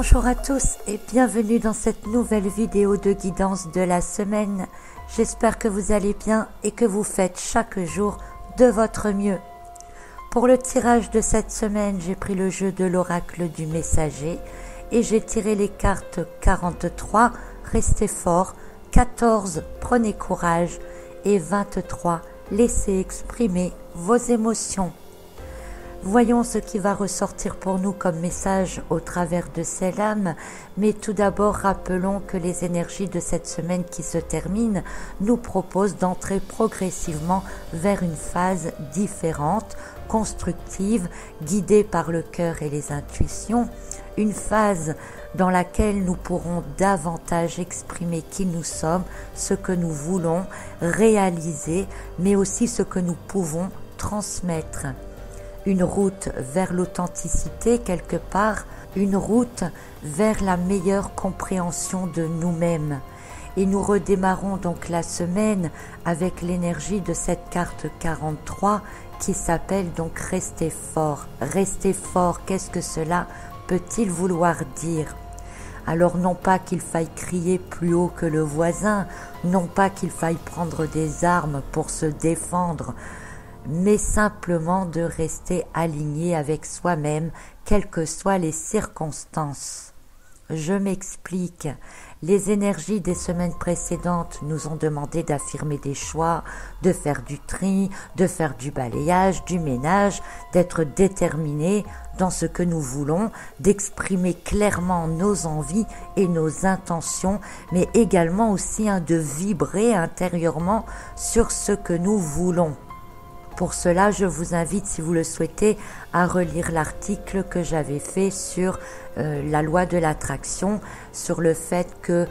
Bonjour à tous et bienvenue dans cette nouvelle vidéo de guidance de la semaine. J'espère que vous allez bien et que vous faites chaque jour de votre mieux. Pour le tirage de cette semaine, j'ai pris le jeu de l'oracle du messager et j'ai tiré les cartes 43, restez fort, 14, prenez courage et 23, laissez exprimer vos émotions. Voyons ce qui va ressortir pour nous comme message au travers de ces lames, mais tout d'abord rappelons que les énergies de cette semaine qui se termine nous proposent d'entrer progressivement vers une phase différente, constructive, guidée par le cœur et les intuitions, une phase dans laquelle nous pourrons davantage exprimer qui nous sommes, ce que nous voulons réaliser, mais aussi ce que nous pouvons transmettre. Une route vers l'authenticité quelque part, une route vers la meilleure compréhension de nous-mêmes. Et nous redémarrons donc la semaine avec l'énergie de cette carte 43 qui s'appelle donc rester fort. Rester fort, qu'est-ce que cela peut-il vouloir dire ? Alors non pas qu'il faille crier plus haut que le voisin, non pas qu'il faille prendre des armes pour se défendre, mais simplement de rester aligné avec soi-même, quelles que soient les circonstances. Je m'explique. Les énergies des semaines précédentes nous ont demandé d'affirmer des choix, de faire du tri, de faire du balayage, du ménage, d'être déterminés dans ce que nous voulons, d'exprimer clairement nos envies et nos intentions, mais également aussi de vibrer intérieurement sur ce que nous voulons. Pour cela, je vous invite, si vous le souhaitez, à relire l'article que j'avais fait sur la loi de l'attraction, sur le fait que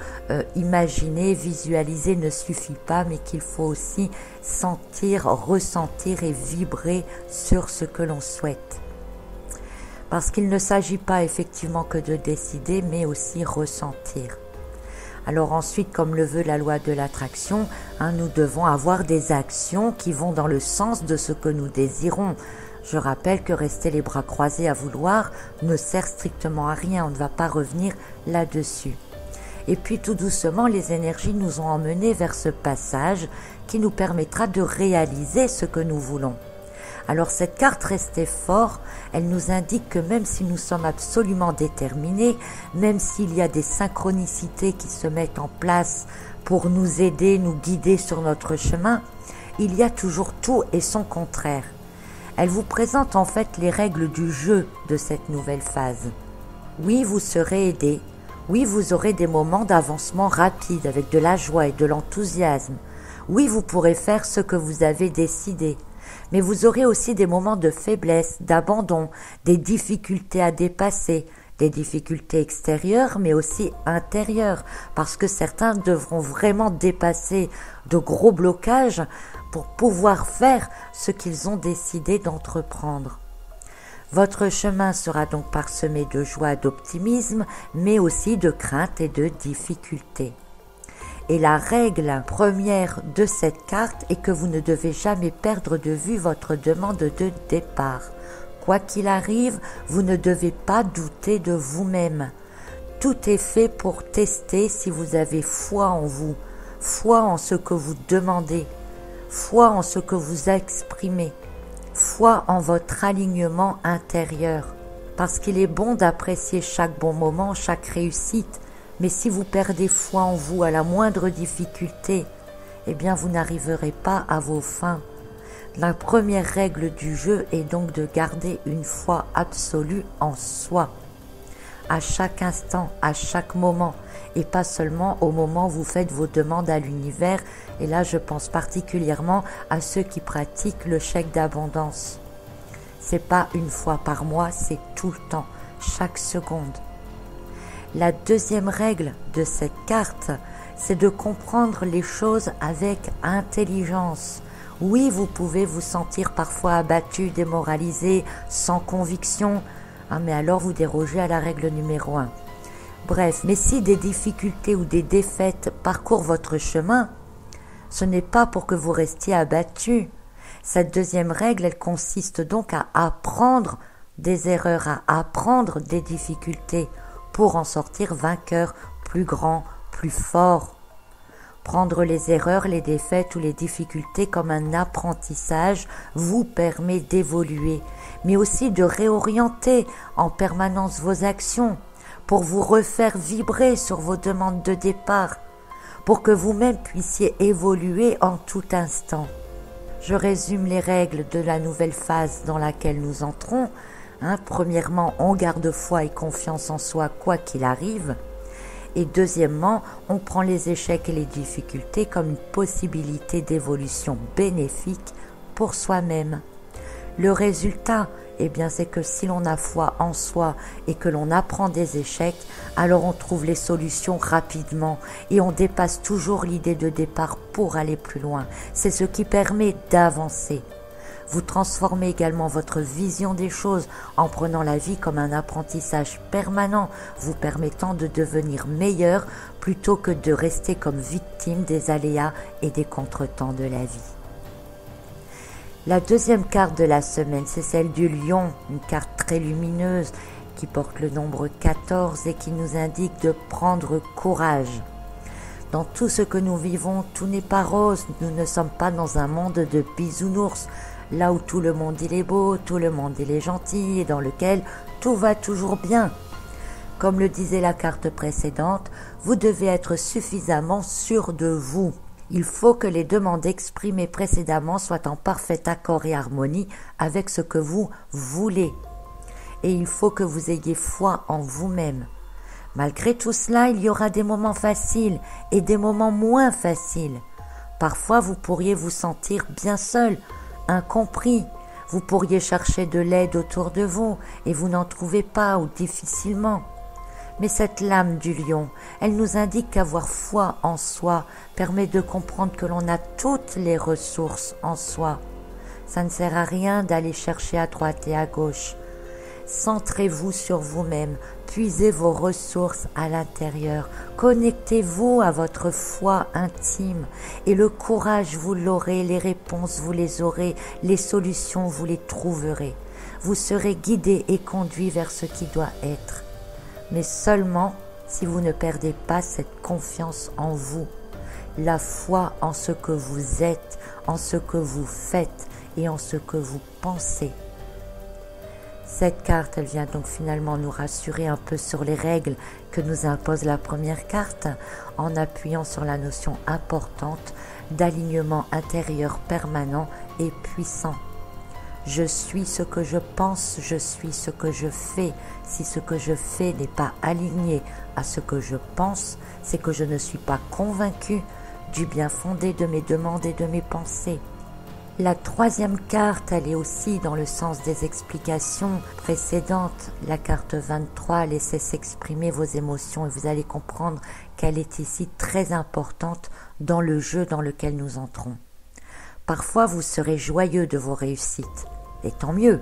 imaginer, visualiser ne suffit pas, mais qu'il faut aussi sentir, ressentir et vibrer sur ce que l'on souhaite. Parce qu'il ne s'agit pas effectivement que de décider, mais ressentir. Alors ensuite, comme le veut la loi de l'attraction, nous devons avoir des actions qui vont dans le sens de ce que nous désirons. Je rappelle que rester les bras croisés à vouloir ne sert strictement à rien, on ne va pas revenir là-dessus. Et puis tout doucement, les énergies nous ont emmenés vers ce passage qui nous permettra de réaliser ce que nous voulons. Alors cette carte rester fort, elle nous indique que même si nous sommes absolument déterminés, même s'il y a des synchronicités qui se mettent en place pour nous aider, nous guider sur notre chemin, il y a toujours tout et son contraire. Elle vous présente en fait les règles du jeu de cette nouvelle phase. Oui, vous serez aidés. Oui, vous aurez des moments d'avancement rapide avec de la joie et de l'enthousiasme. Oui, vous pourrez faire ce que vous avez décidé. Mais vous aurez aussi des moments de faiblesse, d'abandon, des difficultés à dépasser, des difficultés extérieures mais aussi intérieures, parce que certains devront vraiment dépasser de gros blocages pour pouvoir faire ce qu'ils ont décidé d'entreprendre. Votre chemin sera donc parsemé de joie, d'optimisme, mais aussi de crainte et de difficultés. Et la règle première de cette carte est que vous ne devez jamais perdre de vue votre demande de départ. Quoi qu'il arrive, vous ne devez pas douter de vous-même. Tout est fait pour tester si vous avez foi en vous, foi en ce que vous demandez, foi en ce que vous exprimez, foi en votre alignement intérieur. Parce qu'il est bon d'apprécier chaque bon moment, chaque réussite, mais si vous perdez foi en vous à la moindre difficulté, eh bien vous n'arriverez pas à vos fins. La première règle du jeu est donc de garder une foi absolue en soi, à chaque instant, à chaque moment, et pas seulement au moment où vous faites vos demandes à l'univers, et là je pense particulièrement à ceux qui pratiquent le chèque d'abondance. C'est pas une fois par mois, c'est tout le temps, chaque seconde. La deuxième règle de cette carte, c'est de comprendre les choses avec intelligence. Oui, vous pouvez vous sentir parfois abattu, démoralisé, sans conviction, mais alors vous dérogez à la règle numéro 1. Bref, mais si des difficultés ou des défaites parcourent votre chemin, ce n'est pas pour que vous restiez abattu. Cette deuxième règle, elle consiste donc à apprendre des erreurs, à apprendre des difficultés, pour en sortir vainqueur, plus grand, plus fort. Prendre les erreurs, les défaites ou les difficultés comme un apprentissage vous permet d'évoluer, mais aussi de réorienter en permanence vos actions pour vous refaire vibrer sur vos demandes de départ, pour que vous-même puissiez évoluer en tout instant. Je résume les règles de la nouvelle phase dans laquelle nous entrons. Premièrement, on garde foi et confiance en soi quoi qu'il arrive. Et deuxièmement, on prend les échecs et les difficultés comme une possibilité d'évolution bénéfique pour soi-même. Le résultat, c'est que si l'on a foi en soi et que l'on apprend des échecs, alors on trouve les solutions rapidement et on dépasse toujours l'idée de départ pour aller plus loin. C'est ce qui permet d'avancer. Vous transformez également votre vision des choses en prenant la vie comme un apprentissage permanent, vous permettant de devenir meilleur plutôt que de rester comme victime des aléas et des contretemps de la vie. La deuxième carte de la semaine, c'est celle du lion, une carte très lumineuse qui porte le nombre 14 et qui nous indique de prendre courage. Dans tout ce que nous vivons, tout n'est pas rose, nous ne sommes pas dans un monde de bisounours, là où tout le monde il est beau, tout le monde il est gentil et dans lequel tout va toujours bien. Comme le disait la carte précédente, vous devez être suffisamment sûr de vous. Il faut que les demandes exprimées précédemment soient en parfait accord et harmonie avec ce que vous voulez. Et il faut que vous ayez foi en vous-même. Malgré tout cela, il y aura des moments faciles et des moments moins faciles. Parfois, vous pourriez vous sentir bien seul, incompris. Vous pourriez chercher de l'aide autour de vous et vous n'en trouvez pas ou difficilement. Mais cette lame du lion, elle nous indique qu'avoir foi en soi permet de comprendre que l'on a toutes les ressources en soi. Ça ne sert à rien d'aller chercher à droite et à gauche. Centrez-vous sur vous-même, puisez vos ressources à l'intérieur, connectez-vous à votre foi intime et le courage vous l'aurez, les réponses vous les aurez, les solutions vous les trouverez. Vous serez guidé et conduit vers ce qui doit être. Mais seulement si vous ne perdez pas cette confiance en vous, la foi en ce que vous êtes, en ce que vous faites et en ce que vous pensez. Cette carte, elle vient donc finalement nous rassurer un peu sur les règles que nous impose la première carte, en appuyant sur la notion importante d'alignement intérieur permanent et puissant. Je suis ce que je pense, je suis ce que je fais. Si ce que je fais n'est pas aligné à ce que je pense, c'est que je ne suis pas convaincu du bien fondé de mes demandes et de mes pensées. La troisième carte, elle est aussi dans le sens des explications précédentes. La carte 23, laissez s'exprimer vos émotions et vous allez comprendre qu'elle est ici très importante dans le jeu dans lequel nous entrons. Parfois, vous serez joyeux de vos réussites, et tant mieux,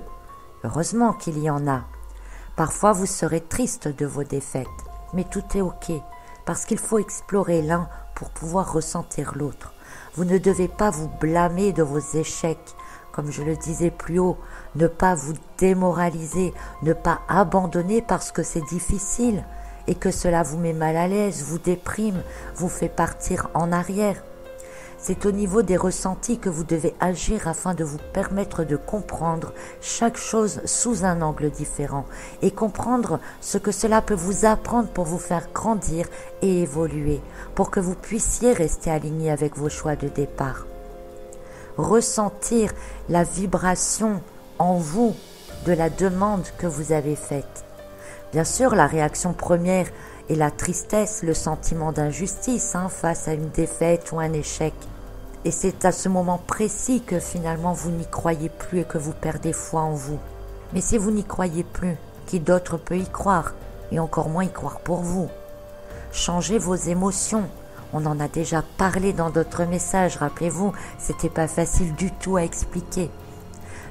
heureusement qu'il y en a. Parfois, vous serez triste de vos défaites, mais tout est ok, parce qu'il faut explorer l'un pour pouvoir ressentir l'autre. Vous ne devez pas vous blâmer de vos échecs, comme je le disais plus haut, ne pas vous démoraliser, ne pas abandonner parce que c'est difficile et que cela vous met mal à l'aise, vous déprime, vous fait partir en arrière. C'est au niveau des ressentis que vous devez agir afin de vous permettre de comprendre chaque chose sous un angle différent et comprendre ce que cela peut vous apprendre pour vous faire grandir et évoluer, pour que vous puissiez rester aligné avec vos choix de départ. Ressentir la vibration en vous de la demande que vous avez faite. Bien sûr, la réaction première est la tristesse, le sentiment d'injustice face à une défaite ou un échec. Et c'est à ce moment précis que finalement vous n'y croyez plus et que vous perdez foi en vous. Mais si vous n'y croyez plus, qui d'autre peut y croire, et encore moins y croire pour vous? Changez vos émotions. On en a déjà parlé dans d'autres messages, rappelez-vous, c'était pas facile du tout à expliquer.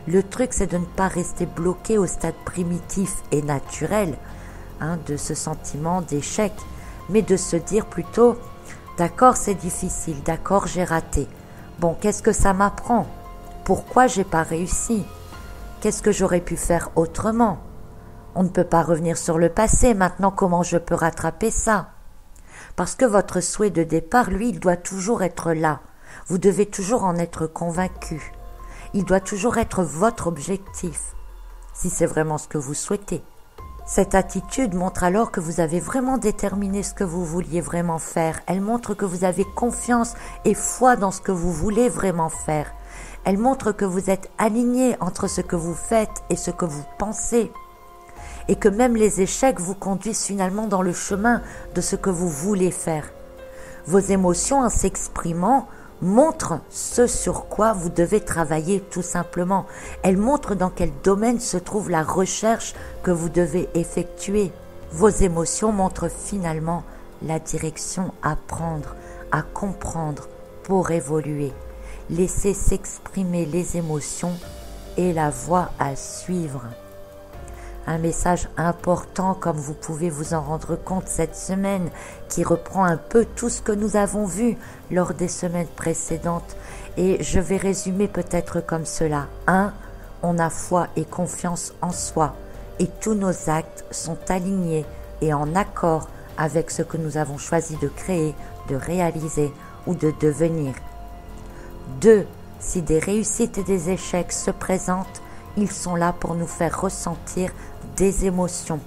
Le truc, c'est de ne pas rester bloqué au stade primitif et naturel de ce sentiment d'échec, mais de se dire plutôt « D'accord, c'est difficile, d'accord, j'ai raté. Bon, qu'est-ce que ça m'apprend? Pourquoi j'ai pas réussi? Qu'est-ce que j'aurais pu faire autrement ?» On ne peut pas revenir sur le passé. Maintenant, comment je peux rattraper ça? Parce que votre souhait de départ, lui, il doit toujours être là. Vous devez toujours en être convaincu. Il doit toujours être votre objectif, si c'est vraiment ce que vous souhaitez. Cette attitude montre alors que vous avez vraiment déterminé ce que vous vouliez vraiment faire. Elle montre que vous avez confiance et foi dans ce que vous voulez vraiment faire. Elle montre que vous êtes aligné entre ce que vous faites et ce que vous pensez. Et que même les échecs vous conduisent finalement dans le chemin de ce que vous voulez faire. Vos émotions, en s'exprimant, montrent ce sur quoi vous devez travailler tout simplement. Elles montrent dans quel domaine se trouve la recherche que vous devez effectuer. Vos émotions montrent finalement la direction à prendre, à comprendre pour évoluer. Laissez s'exprimer les émotions et la voie à suivre. Un message important, comme vous pouvez vous en rendre compte cette semaine, qui reprend un peu tout ce que nous avons vu lors des semaines précédentes. Et je vais résumer peut-être comme cela. 1. On a foi et confiance en soi. Et tous nos actes sont alignés et en accord avec ce que nous avons choisi de créer, de réaliser ou de devenir. 2. Si des réussites et des échecs se présentent, ils sont là pour nous faire ressentir des émotions,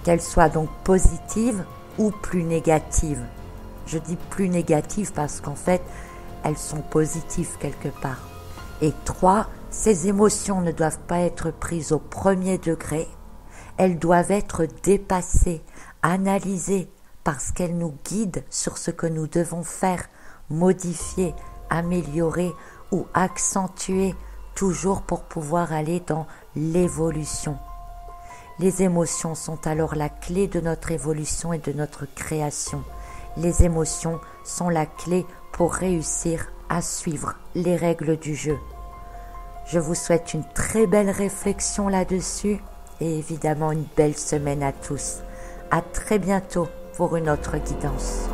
qu'elles soient donc positives ou plus négatives. Je dis plus négatives parce qu'en fait, elles sont positives quelque part. Et 3, ces émotions ne doivent pas être prises au premier degré. Elles doivent être dépassées, analysées, parce qu'elles nous guident sur ce que nous devons faire, modifier, améliorer ou accentuer, toujours pour pouvoir aller dans l'évolution. Les émotions sont alors la clé de notre évolution et de notre création. Les émotions sont la clé pour réussir à suivre les règles du jeu. Je vous souhaite une très belle réflexion là-dessus et évidemment une belle semaine à tous. À très bientôt pour une autre guidance.